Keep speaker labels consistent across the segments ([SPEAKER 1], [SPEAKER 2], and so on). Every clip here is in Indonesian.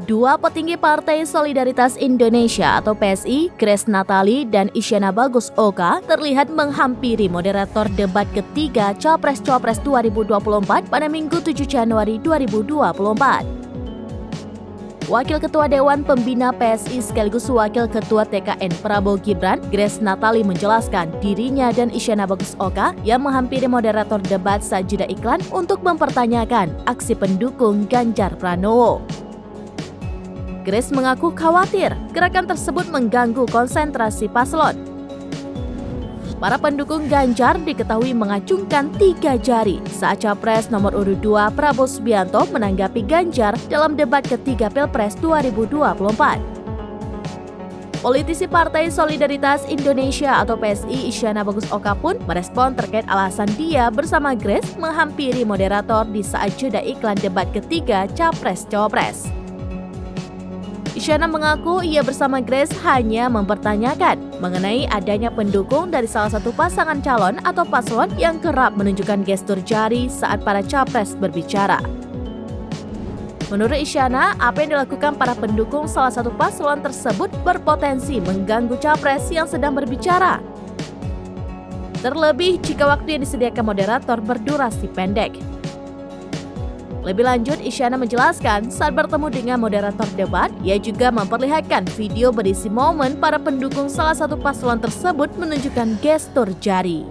[SPEAKER 1] Dua petinggi Partai Solidaritas Indonesia atau PSI, Grace Natali dan Isyana Bagus Oka, terlihat menghampiri moderator debat ketiga Capres-Cawapres 2024 pada Minggu 7 Januari 2024. Wakil Ketua Dewan Pembina PSI sekaligus Wakil Ketua TKN Prabowo Gibran, Grace Natali menjelaskan dirinya dan Isyana Bagus Oka yang menghampiri moderator debat saat jeda iklan untuk mempertanyakan aksi pendukung Ganjar Pranowo. Grace mengaku khawatir gerakan tersebut mengganggu konsentrasi paslon. Para pendukung Ganjar diketahui mengacungkan 3 jari saat Capres nomor urut 2 Prabowo Subianto menanggapi Ganjar dalam debat ketiga Pilpres 2024. Politisi Partai Solidaritas Indonesia atau PSI Isyana Bagus Oka pun merespon terkait alasan dia bersama Grace menghampiri moderator di saat jeda iklan debat ketiga Capres-Cawapres. Isyana mengaku ia bersama Grace hanya mempertanyakan mengenai adanya pendukung dari salah satu pasangan calon atau paslon yang kerap menunjukkan gestur jari saat para capres berbicara. Menurut Isyana, apa yang dilakukan para pendukung salah satu paslon tersebut berpotensi mengganggu capres yang sedang berbicara. Terlebih jika waktu yang disediakan moderator berdurasi pendek. Lebih lanjut, Isyana menjelaskan saat bertemu dengan moderator debat, ia juga memperlihatkan video berisi momen para pendukung salah satu paslon tersebut menunjukkan gestur jari.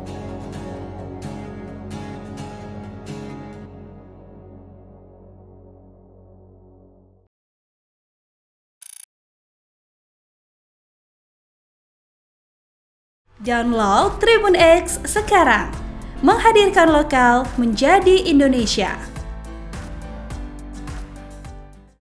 [SPEAKER 2] Download Tribun X sekarang, menghadirkan lokal menjadi Indonesia.